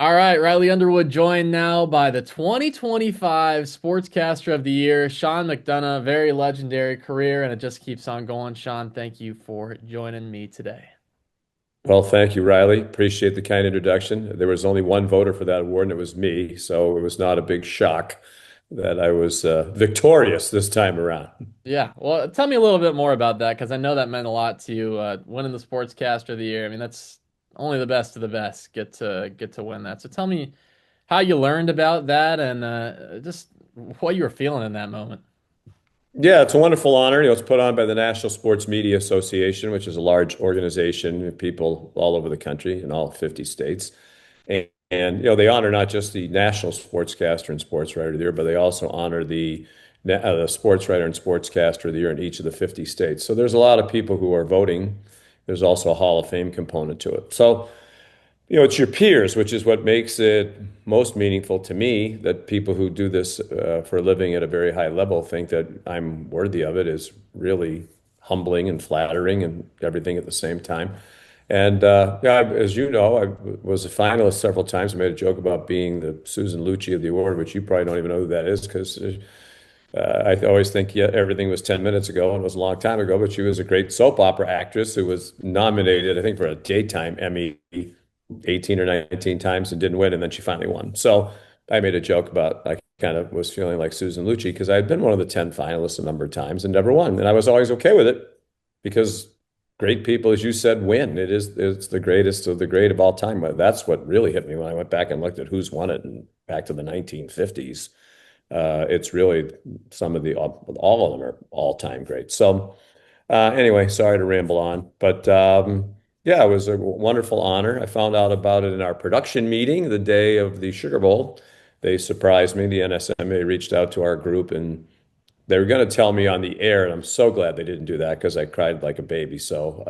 All right, Riley Underwood joined now by the 2025 Sportscaster of the Year, Sean McDonough. Very legendary career, and it just keeps on going. Sean, thank you for joining me today. Well, thank you, Riley. Appreciate the kind introduction. There was only one voter for that award, and it was me, so it was not a big shock that I was victorious this time around. Yeah, well, tell me a little bit more about that because I know that meant a lot to you, winning the Sportscaster of the Year. I mean, that's only the best of the best get to win that. So tell me how you learned about that and just what you were feeling in that moment. Yeah, it's a wonderful honor. It's put on by the National Sports Media Association, which is a large organization of people all over the country in all 50 states. And they honor not just the national sportscaster and sports writer of the year, but they also honor the sports writer and sportscaster of the year in each of the 50 states. So there's a lot of people who are voting. There's also a Hall of Fame component to it. So it's your peers, which is what makes it most meaningful to me, that people who do this for a living at a very high level think that I'm worthy of it is really humbling and flattering and everything at the same time. And yeah, as you know, I was a finalist several times. I made a joke about being the Susan Lucci of the award, which you probably don't even know who that is because I always think yeah, everything was 10 minutes ago and it was a long time ago, but she was a great soap opera actress who was nominated, I think, for a daytime Emmy 18 or 19 times and didn't win, and then she finally won. So I made a joke about I kind of was feeling like Susan Lucci because I had been one of the 10 finalists a number of times and never won. And I was always okay with it because great people, as you said, win. It's the greatest of the great of all time. That's what really hit me when I went back and looked at who's won it and back to the 1950s. It's really some of the all of them are all-time great. So anyway, sorry to ramble on, but yeah, it was a wonderful honor. I found out about it in our production meeting the day of the Sugar Bowl. They surprised me. The NSMA reached out to our group and they were going to tell me on the air, and I'm so glad they didn't do that because I cried like a baby. So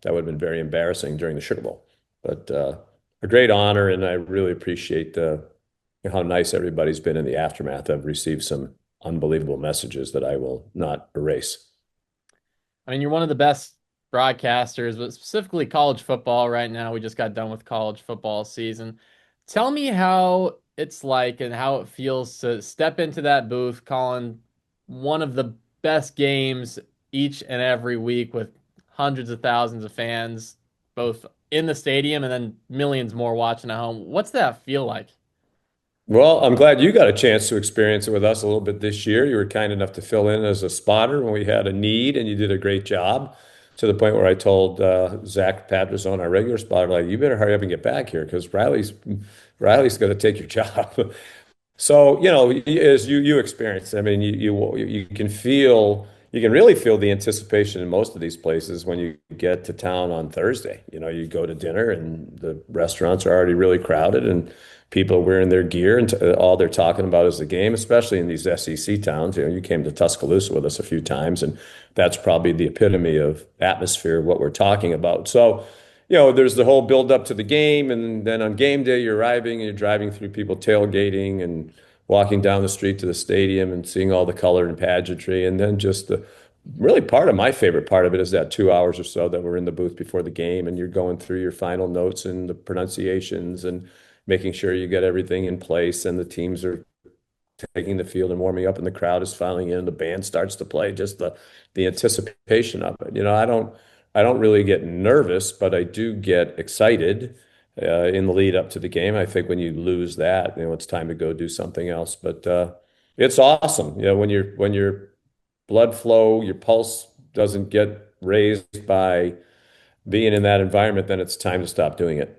that would have been very embarrassing during the Sugar Bowl. But a great honor, and I really appreciate how nice everybody's been in the aftermath. I've received some unbelievable messages that I will not erase. I mean, you're one of the best broadcasters, but specifically college football right now. We just got done with college football season. Tell me how it's like and how it feels to step into that booth calling one of the best games each and every week with hundreds of thousands of fans, both in the stadium and then millions more watching at home. What's that feel like? Well, I'm glad you got a chance to experience it with us a little bit this year. You were kind enough to fill in as a spotter when we had a need, and you did a great job to the point where I told Zach Patterson, our regular spotter, like, you better hurry up and get back here because Riley's going to take your job. So, as you experience, I mean, you can feel you can really feel the anticipation in most of these places when you get to town on Thursday. You go to dinner and the restaurants are already really crowded and people are wearing their gear and all they're talking about is the game, especially in these SEC towns. You came to Tuscaloosa with us a few times, and that's probably the epitome of atmosphere of what we're talking about. So, there's the whole build up to the game, and then on game day, you're arriving and you're driving through people tailgating and walking down the street to the stadium and seeing all the color and pageantry. And then just the really part of my favorite part of it is that 2 hours or so that we're in the booth before the game and you're going through your final notes and the pronunciations and making sure you get everything in place and the teams are taking the field and warming up and the crowd is filing in, the band starts to play, just the anticipation of it. I don't really get nervous, but I do get excited in the lead up to the game. I think when you lose that, it's time to go do something else. But it's awesome. When your blood flow, your pulse doesn't get raised by being in that environment, then it's time to stop doing it.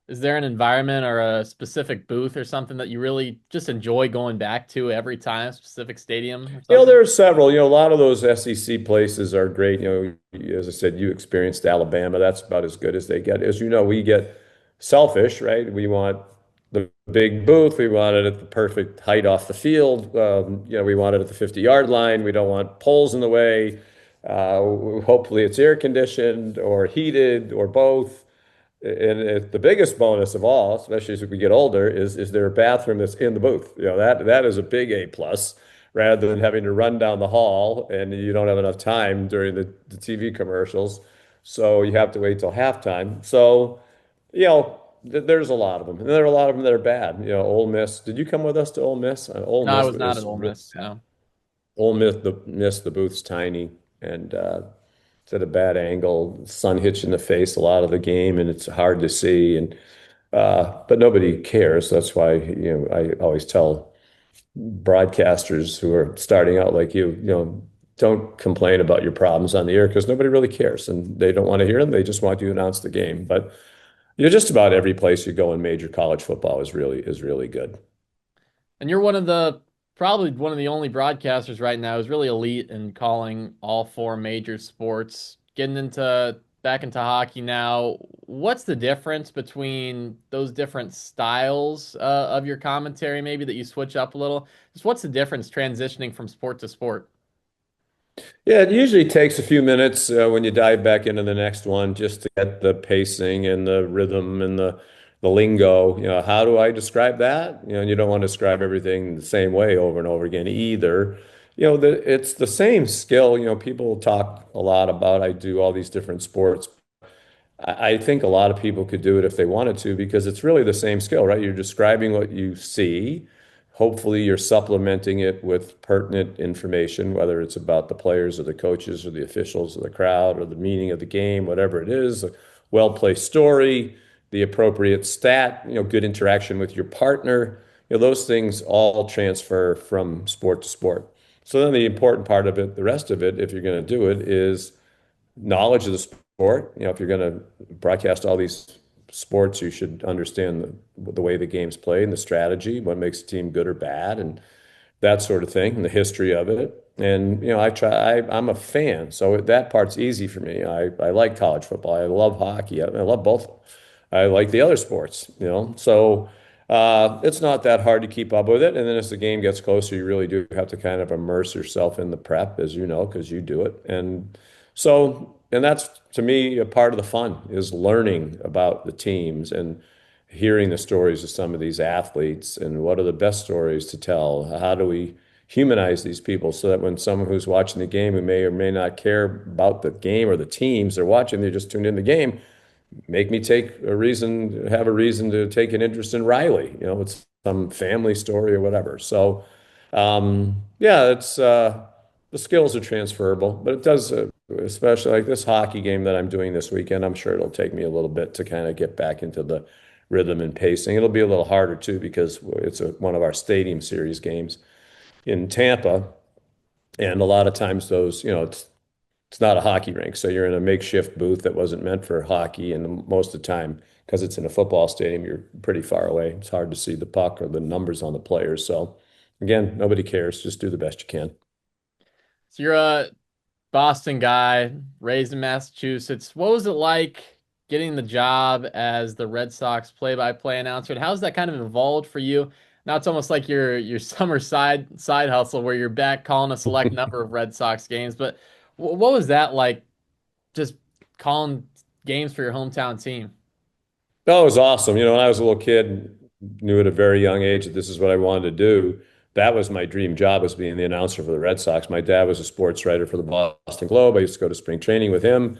Is there an environment or a specific booth or something that you really just enjoy going back to every time, specific stadium or something? There are several. A lot of those SEC places are great. As I said, you experienced Alabama. That's about as good as they get. As you know, we get selfish, right? We want the big booth. We want it at the perfect height off the field. We want it at the 50-yard line. We don't want poles in the way. Hopefully, it's air conditioned or heated or both. And the biggest bonus of all, especially as we get older, is there a bathroom that's in the booth? That is a big A plus, rather than having to run down the hall and you don't have enough time during the TV commercials, so you have to wait till halftime. So, there's a lot of them, and there are a lot of them that are bad. You know, Ole Miss. Did you come with us to Ole Miss? Ole No, I Miss was not at is Ole really Miss. bad. No. Ole Miss, the booth's tiny, and it's at a bad angle. Sun hits you in the face a lot of the game, and it's hard to see. And but nobody cares. That's why, I always tell broadcasters who are starting out like don't complain about your problems on the air because nobody really cares, and they don't want to hear them. They just want you to announce the game. But just about every place you go in major college football is really good. And you're probably one of the only broadcasters right now who's really elite in calling all four major sports. Getting into back into hockey now, what's the difference between those different styles of your commentary, maybe that you switch up a little? Just what's the difference transitioning from sport to sport? Yeah, it usually takes a few minutes when you dive back into the next one just to get the pacing and the rhythm and the lingo. How do I describe that? And you don't want to describe everything the same way over and over again either. It's the same skill. People talk a lot about I do all these different sports. I think a lot of people could do it if they wanted to because it's really the same skill, right? You're describing what you see. Hopefully, you're supplementing it with pertinent information, whether it's about the players or the coaches or the officials or the crowd or the meaning of the game, whatever it is, a well-placed story, the appropriate stat, good interaction with your partner. Those things all transfer from sport to sport. So then the important part of it, the rest of it, if you're going to do it, is knowledge of the sport. If you're going to broadcast all these sports, you should understand the way the game's played and the strategy, what makes a team good or bad, and that sort of thing, and the history of it. And I'm a fan, so that part's easy for me. I like college football. I love hockey. I love both. I like the other sports. So it's not that hard to keep up with it. And then as the game gets closer, you really do have to kind of immerse yourself in the prep, as you know, because you do it. And that's to me a part of the fun is learning about the teams and hearing the stories of some of these athletes and what are the best stories to tell. How do we humanize these people so that when someone who's watching the game who may or may not care about the game or the teams they're watching, they just tuned in the game, make me have a reason to take an interest in Riley. It's some family story or whatever. So, yeah, it's the skills are transferable, but it does, especially like this hockey game that I'm doing this weekend. I'm sure it'll take me a little bit to kind of get back into the rhythm and pacing. It'll be a little harder too because it's one of our stadium series games in Tampa, and a lot of times those, it's not a hockey rink. So you're in a makeshift booth that wasn't meant for hockey. And most of the time, because it's in a football stadium, you're pretty far away. It's hard to see the puck or the numbers on the players. So again, nobody cares. Just do the best you can. So you're a Boston guy, raised in Massachusetts. What was it like getting the job as the Red Sox play-by-play announcer? And how's that kind of evolved for you? Now it's almost like your summer side hustle where you're back calling a select number of Red Sox games. But what was that like just calling games for your hometown team? That was awesome. When I was a little kid, knew at a very young age that this is what I wanted to do. That was my dream job, was being the announcer for the Red Sox. My dad was a sports writer for the Boston Globe. I used to go to spring training with him.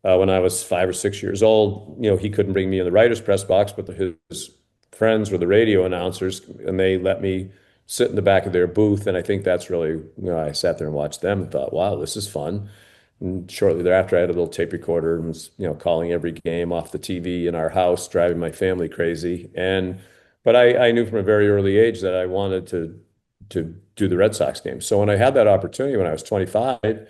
When I was 5 or 6 years old, he couldn't bring me in the writer's press box, but his friends were the radio announcers, and they let me sit in the back of their booth. And I think that's really, I sat there and watched them and thought, wow, this is fun. And shortly thereafter, I had a little tape recorder and was, calling every game off the TV in our house, driving my family crazy. But I knew from a very early age that I wanted to do the Red Sox games. So when I had that opportunity when I was 25,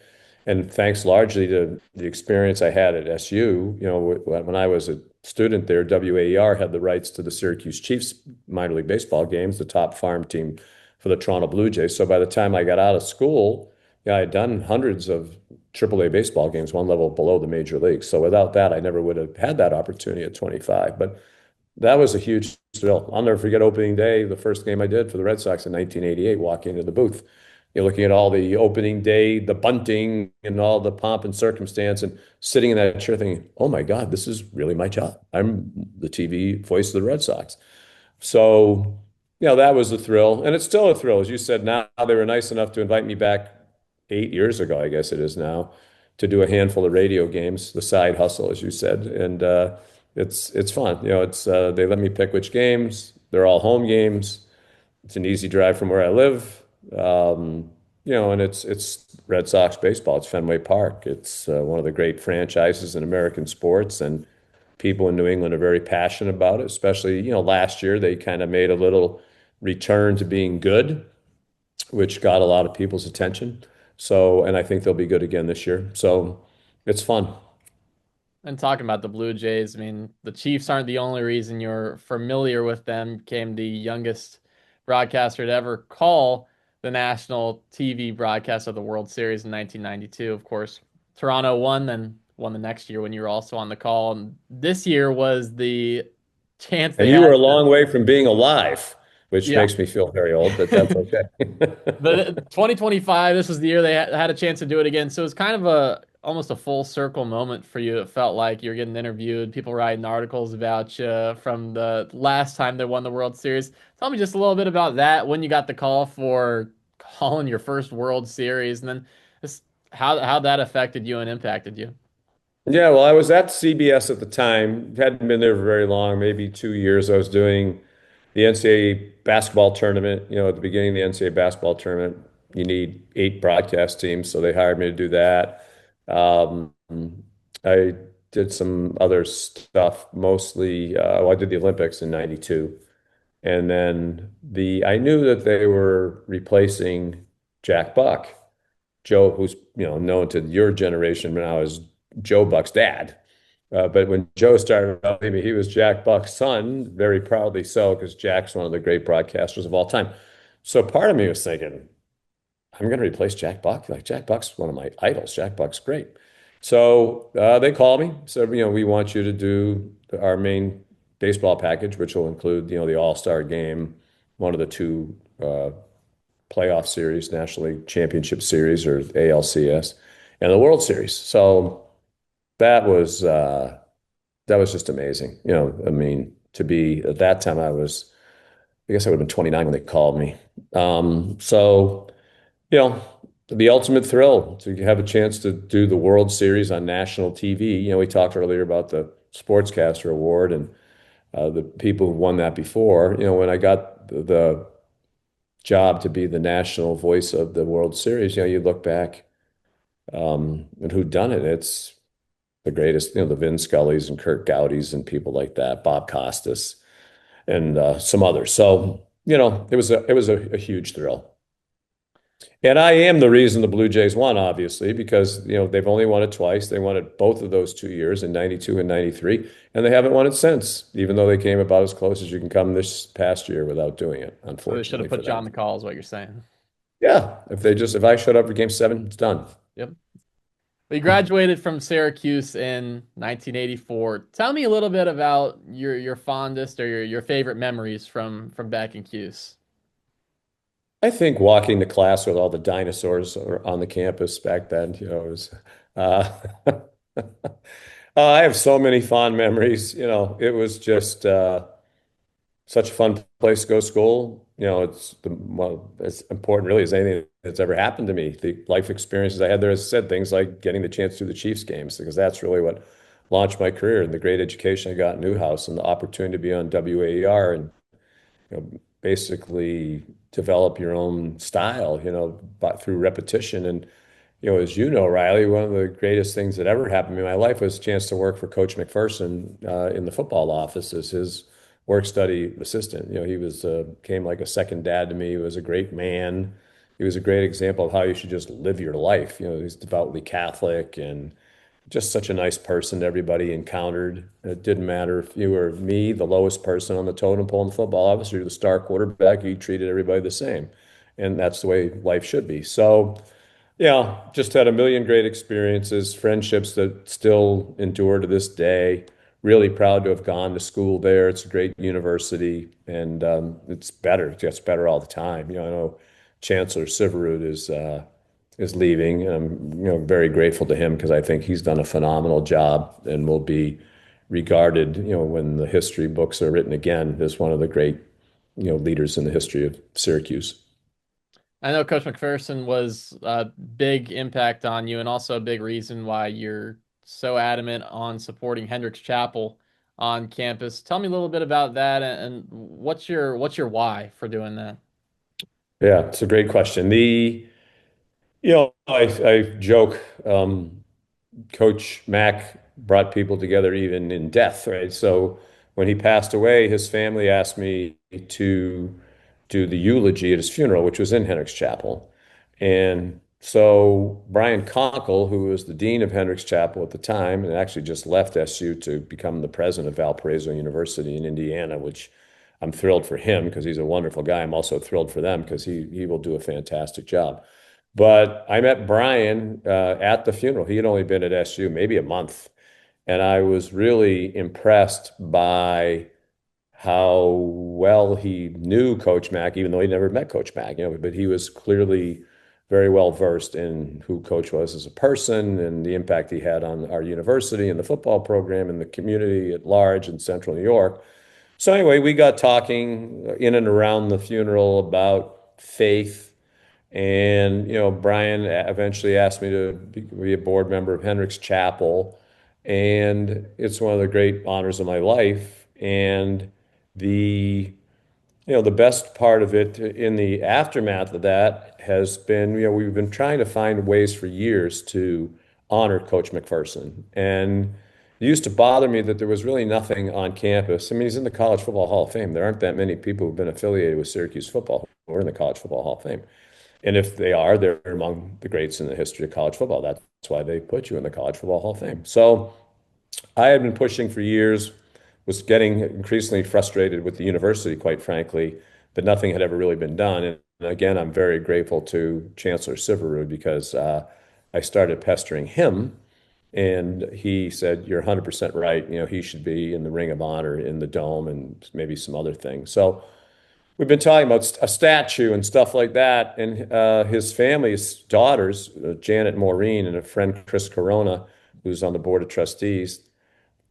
and thanks largely to the experience I had at SU, when I was a student there, WAER had the rights to the Syracuse Chiefs minor league baseball games, the top farm team for the Toronto Blue Jays. So by the time I got out of school, I had done hundreds of AAA baseball games, one level below the major leagues. So without that, I never would have had that opportunity at 25. But that was a huge thrill. I'll never forget opening day, the first game I did for the Red Sox in 1988, walking into the booth. You're looking at all the opening day, the bunting, and all the pomp and circumstance, and sitting in that chair thinking, oh my God, this is really my job. I'm the TV voice of the Red Sox. So, that was a thrill. And it's still a thrill. As you said, now they were nice enough to invite me back 8 years ago, I guess it is now, to do a handful of radio games, the side hustle, as you said. And it's fun. It's they let me pick which games. They're all home games. It's an easy drive from where I live. Um, and it's Red Sox baseball. It's Fenway Park. It's one of the great franchises in American sports, and people in New England are very passionate about it. Especially, last year they kind of made a little return to being good, which got a lot of people's attention. So, and I think they'll be good again this year. So, it's fun. And talking about the Blue Jays, I mean, the Chiefs aren't the only reason you're familiar with them. Became the youngest broadcaster to ever call the national TV broadcast of the World Series in 1992. Of course, Toronto won, then won the next year when you were also on the call. And this year was the chance And they you had were a to, long way from being alive, which yeah. makes me feel very old, but that's okay. But 2025, this was the year they had a chance to do it again. So it was kind of a almost a full circle moment for you. It felt like you're getting interviewed, people writing articles about you from the last time they won the World Series. Tell me just a little bit about that, when you got the call for calling your first World Series, and then just how that affected you and impacted you. Yeah, well, I was at CBS at the time. Hadn't been there for very long, maybe 2 years. I was doing the NCAA basketball tournament. At the beginning of the NCAA basketball tournament, you need 8 broadcast teams, so they hired me to do that. Um, I did some other stuff, mostly. I did the Olympics in '92, and then the I knew that they were replacing Jack Buck. Joe, who's known to your generation now as Joe Buck's dad. But when Joe started out, maybe he was Jack Buck's son, very proudly so, because Jack's one of the great broadcasters of all time. So part of me was thinking, I'm going to replace Jack Buck. Like Jack Buck's one of my idols. Jack Buck's great. So they called me, said, we want you to do our main baseball package, which will include, the All-Star game, one of the two playoff series, National League Championship Series or ALCS, and the World Series. So that was just amazing. I mean, to be at that time, I guess I would have been 29 when they called me. So, you know, the ultimate thrill to have a chance to do the World Series on national TV. We talked earlier about the Sportscaster Award and the people who won that before. When I got the job to be the national voice of the World Series, you look back and who done it. It's the greatest, the Vin Scullys and Kurt Gowdys and people like that, Bob Costas and some others. So, it was a huge thrill. And I am the reason the Blue Jays won, obviously, because, they've only won it twice. They won it both of those 2 years in '92 and '93, and they haven't won it since, even though they came about as close as you can come this past year without doing it, So they should unfortunately have for put you them. on the call, is what you're saying. Yeah, if I showed up for game 7, it's done. Yep. But you graduated from Syracuse in 1984. Tell me a little bit about your fondest or your favorite memories from back in Cuse. I think walking to class with all the dinosaurs on the campus back then, uh, I have so many fond memories. It was just such a fun place to go to school. Well, as important really as anything that's ever happened to me. The life experiences I had there, as I said, things like getting the chance to do the Chiefs games, because that's really what launched my career, and the great education I got in Newhouse and the opportunity to be on WAER and basically develop your own style, but through repetition. And, as you know, Riley, one of the greatest things that ever happened in my life was a chance to work for Coach McPherson in the football office as his work study assistant. He was came like a second dad to me. He was a great man. He was a great example of how you should just live your life. He's devoutly Catholic and just such a nice person everybody encountered. It didn't matter if you were me, the lowest person on the totem pole in the football office, or you're the star quarterback, you treated everybody the same. And that's the way life should be. So, yeah, just had a million great experiences, friendships that still endure to this day. Really proud to have gone to school there. It's a great university, and it's better. It gets better all the time. I know Chancellor Syverud is leaving, and I'm very grateful to him because I think he's done a phenomenal job and will be regarded, when the history books are written again, as one of the great, leaders in the history of Syracuse. I know Coach McPherson was a big impact on you and also a big reason why you're so adamant on supporting Hendricks Chapel on campus. Tell me a little bit about that and what's your why for doing that? Yeah, it's a great question. I joke, Coach Mack brought people together even in death, right? So when he passed away, his family asked me to do the eulogy at his funeral, which was in Hendricks Chapel. And so Brian Conkle, who was the dean of Hendricks Chapel at the time, and actually just left SU to become the president of Valparaiso University in Indiana, which I'm thrilled for him because he's a wonderful guy. I'm also thrilled for them because he will do a fantastic job. But I met Brian at the funeral. He had only been at SU maybe a month, and I was really impressed by how well he knew Coach Mack, even though he never met Coach Mack, but he was clearly very well versed in who Coach was as a person and the impact he had on our university and the football program and the community at large in Central New York. So anyway, we got talking in and around the funeral about faith. And, Brian eventually asked me to be a board member of Hendricks Chapel. And it's one of the great honors of my life. And the, the best part of it in the aftermath of that has been, we've been trying to find ways for years to honor Coach McPherson. And it used to bother me that there was really nothing on campus. I mean, he's in the College Football Hall of Fame. There aren't that many people who've been affiliated with Syracuse football who are in the College Football Hall of Fame. And if they are, they're among the greats in the history of college football. That's why they put you in the College Football Hall of Fame. So I had been pushing for years, was getting increasingly frustrated with the university, quite frankly, that nothing had ever really been done. And again, I'm very grateful to Chancellor Siverud because I started pestering him, and he said, "You're 100% right. He should be in the Ring of Honor in the Dome and maybe some other things." So we've been talking about a statue and stuff like that. And his family's daughters, Janet Maureen and a friend, Chris Corona, who's on the board of trustees,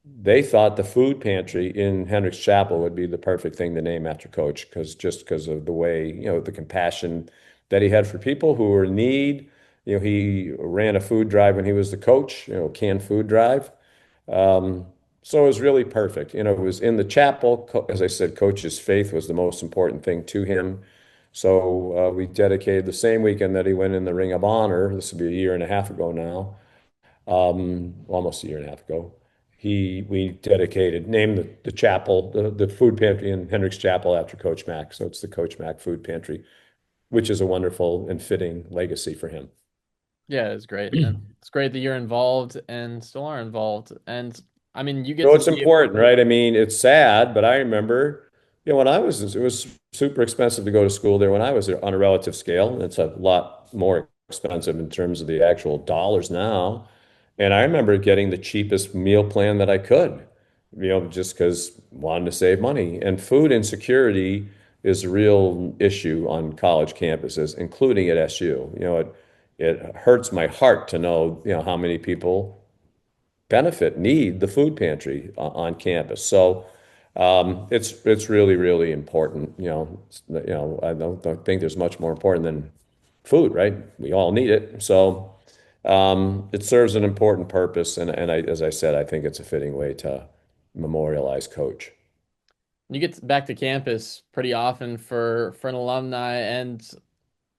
they thought the food pantry in Hendricks Chapel would be the perfect thing to name after Coach, because of the way, the compassion that he had for people who were in need. He ran a food drive when he was the coach, canned food drive. Um, so it was really perfect. It was in the chapel. As I said, Coach's faith was the most important thing to him. So we dedicated the same weekend that he went in the Ring of Honor. This will be a year and a half ago now, almost a year and a half ago. We named the chapel, the food pantry in Hendricks Chapel after Coach Mack. So it's the Coach Mack Food Pantry, which is a wonderful and fitting legacy for him. Yeah, it's great. And it's great that you're involved and still are involved. And I mean, you get No, to it's see important, right? I mean, it's sad, but I remember, when it was super expensive to go to school there when I was there on a relative scale. It's a lot more expensive in terms of the actual dollars now. And I remember getting the cheapest meal plan that I could, just because wanted to save money. And food insecurity is a real issue on college campuses, including at SU. It hurts my heart to know, how many people need the food pantry on campus. So it's really, really important. I don't think there's much more important than food, right? We all need it. So it serves an important purpose. And as I said, I think it's a fitting way to memorialize Coach. you get back to campus pretty often for an alumni, and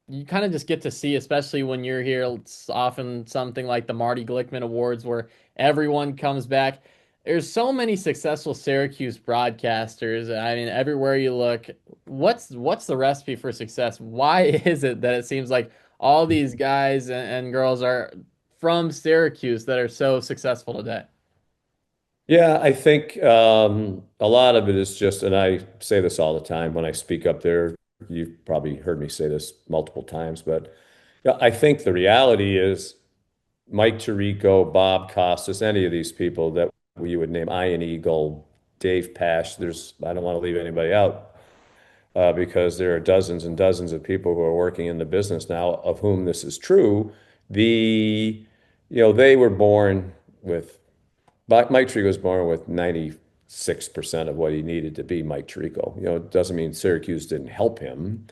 you kind of just get to see, especially when you're here, it's often something like the Marty Glickman Awards where everyone comes back. There's so many successful Syracuse broadcasters. I mean, everywhere you look, what's the recipe for success? Why is it that it seems like all these guys and girls are from Syracuse that are so successful today? Yeah, I think a lot of it is just, and I say this all the time when I speak up there. You've probably heard me say this multiple times, but yeah, I think the reality is Mike Tirico, Bob Costas, any of these people that you would name, Ian Eagle, Dave Pash. I don't want to leave anybody out because there are dozens and dozens of people who are working in the business now of whom this is true. The, they were born with Mike Tirico was born with 96% of what he needed to be Mike Tirico. It doesn't mean Syracuse didn't help him,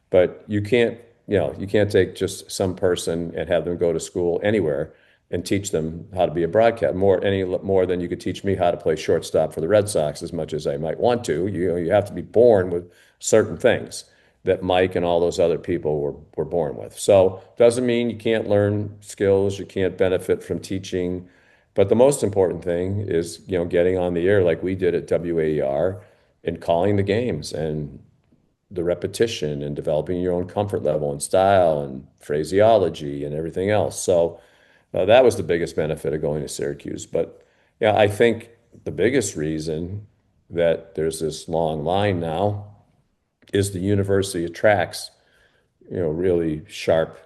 but you can't take just some person and have them go to school anywhere. and teach them how to be a broadcast more than you could teach me how to play shortstop for the Red Sox as much as I might want to. You have to be born with certain things that Mike and all those other people were born with. So doesn't mean you can't learn skills, you can't benefit from teaching. But the most important thing is, getting on the air like we did at WAER and calling the games and the repetition and developing your own comfort level and style and phraseology and everything else. So that was the biggest benefit of going to Syracuse. But yeah, I think the biggest reason that there's this long line now is the university attracts, really sharp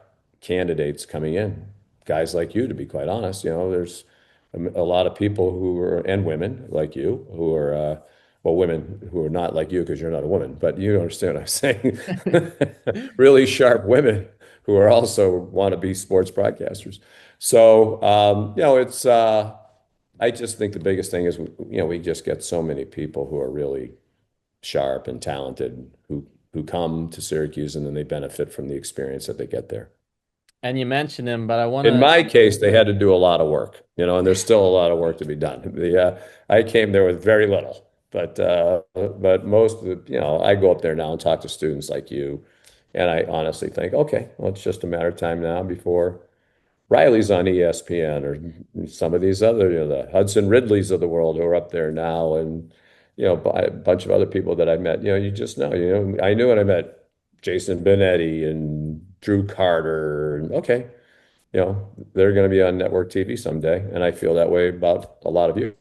candidates coming in. Guys like you, to be quite honest, there's a lot of people who are, and women like you, who are, well, women who are not like you because you're not a woman, but you understand what I'm saying. Really sharp women who are also want to be sports broadcasters. So, I just think the biggest thing is, we just get so many people who are really sharp and talented who come to Syracuse and then they benefit from the experience that they get there. And you mentioned him, but I want In to. my case, they had to do a lot of work, and there's still a lot of work to be done. I came there with very little, but most of I go up there now and talk to students like you, and I honestly think, okay, well, it's just a matter of time now before Riley's on ESPN or some of these other, the Hudson Ridleys of the world who are up there now, and a bunch of other people that I met. You just know. I knew when I met Jason Benetti and Drew Carter, and okay, they're going to be on network TV someday, and I feel that way about a lot of you.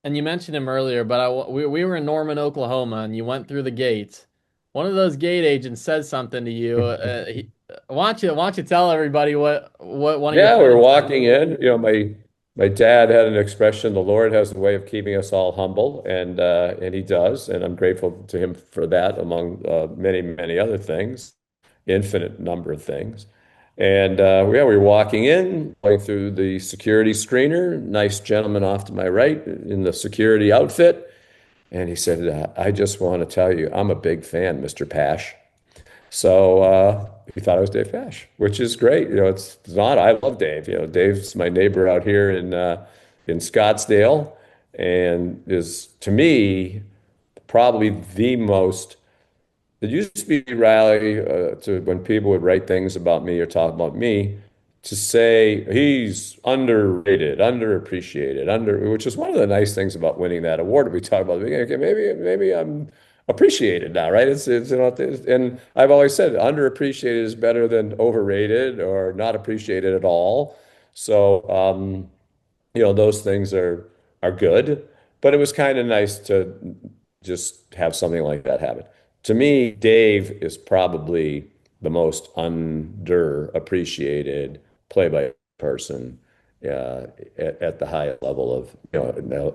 And you mentioned him earlier, but we were in Norman, Oklahoma, and you went through the gate. One of those gate agents said something to you. Why don't you tell everybody what one of your Yeah, we were friends said? walking in. My dad had an expression, the Lord has a way of keeping us all humble, and he does, and I'm grateful to him for that, among many, many other things, infinite number of things. And yeah, we were walking in, going through the security screener, nice gentleman off to my right in the security outfit, and he said, I just want to tell you, I'm a big fan, Mr. Pash. So he thought I was Dave Pash, which is great. It's not. I love Dave. Dave's my neighbor out here in Scottsdale, and is to me probably the most. It used to be Riley to when people would write things about me or talk about me to say he's underrated, underappreciated, which is one of the nice things about winning that award. We talk about okay, maybe I'm appreciated now, right? And I've always said underappreciated is better than overrated or not appreciated at all. So those things are good, but it was kind of nice to just have something like that happen. To me, Dave is probably the most underappreciated play-by person at the highest level of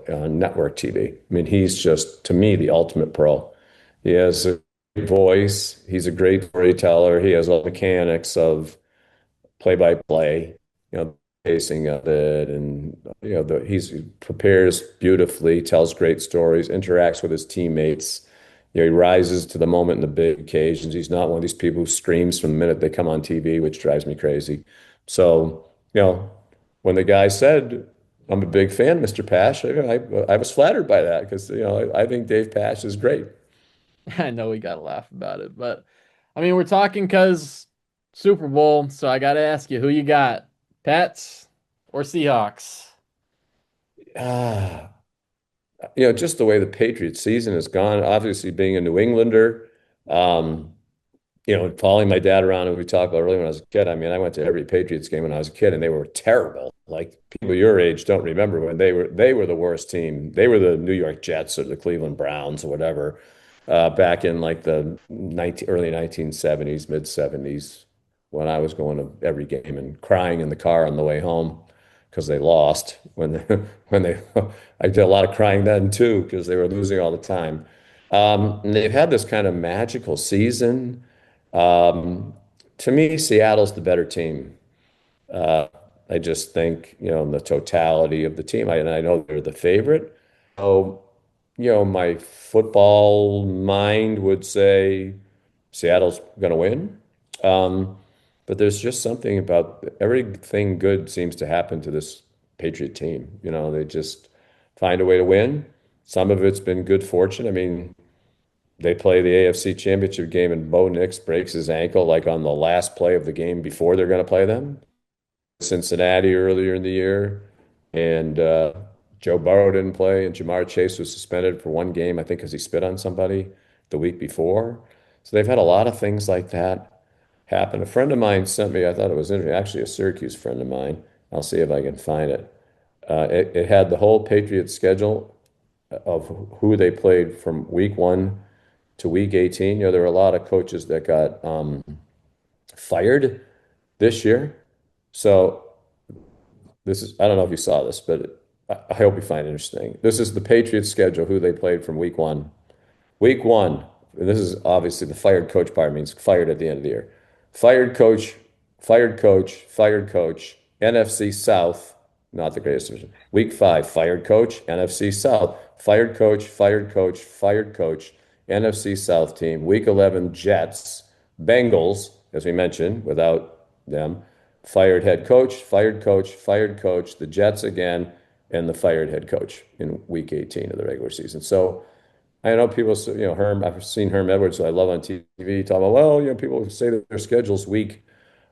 on network TV. I mean, he's just to me the ultimate pro. He has a great voice. He's a great storyteller. He has all the mechanics of play-by-play, pacing of it, and he prepares beautifully, tells great stories, interacts with his teammates. He rises to the moment in the big occasions. He's not one of these people who screams from the minute they come on TV, which drives me crazy. So, when the guy said, "I'm a big fan, Mr. Pash," I was flattered by that because I think Dave Pash is great. I know we gotta laugh about it, but I mean, we're talking because Super Bowl, so I gotta ask you, who you got, Pats or Seahawks? Ah, just the way the Patriots season has gone, obviously being a New Englander, um, following my dad around, and we talked about earlier when I was a kid. I mean, I went to every Patriots game when I was a kid, and they were terrible. Like people your age don't remember when they were the worst team. They were the New York Jets or the Cleveland Browns or whatever, back in like the early 1970s, mid 70s, when I was going to every game and crying in the car on the way home because they lost when they I did a lot of crying then too because they were losing all the time. And they've had this kind of magical season. Um, to me, Seattle's the better team. Uh, I just think, the totality of the team, and I know they're the favorite. So, my football mind would say Seattle's going to win. Um, But there's just something about everything good seems to happen to this Patriot team. They just find a way to win. Some of it's been good fortune. I mean, they play the AFC Championship game and Bo Nix breaks his ankle like on the last play of the game before they're going to play them. Cincinnati earlier in the year, and Joe Burrow didn't play, and Jamar Chase was suspended for one game, I think, because he spit on somebody the week before. So they've had a lot of things like that happen. A friend of mine sent me, I thought it was interesting, actually a Syracuse friend of mine. I'll see if I can find it. It had the whole Patriots schedule of who they played from week 1 to week 18. There were a lot of coaches that got fired this year. So I don't know if you saw this, but I hope you find it interesting. This is the Patriots schedule, who they played from week 1. Week 1, and this is obviously the fired coach part means fired at the end of the year. Fired coach, fired coach, fired coach, NFC South, not the greatest division. Week 5, fired coach, NFC South, fired coach, fired coach, fired coach, NFC South team. Week 11, Jets, Bengals, as we mentioned, without them. Fired head coach, fired coach, fired coach, the Jets again, and the fired head coach in week 18 of the regular season. So I know people, I've seen Herm Edwards, who I love on TV, talk about, well, people say that their schedule's weak,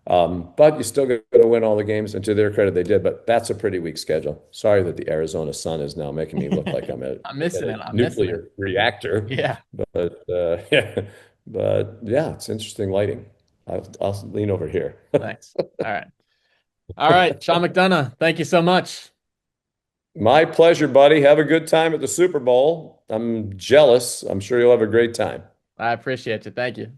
but you still got to win all the games. And to their credit, they did. But that's a pretty weak schedule. Sorry that the Arizona sun is now making me look like I'm at, I'm at missing a it. I'm missing it. nuclear reactor. Yeah. But yeah, but yeah, it's interesting lighting. I'll lean over here. Thanks. All right. All right. Sean McDonough, thank you so much. My pleasure, buddy. Have a good time at the Super Bowl. I'm jealous. I'm sure you'll have a great time. I appreciate you. Thank you.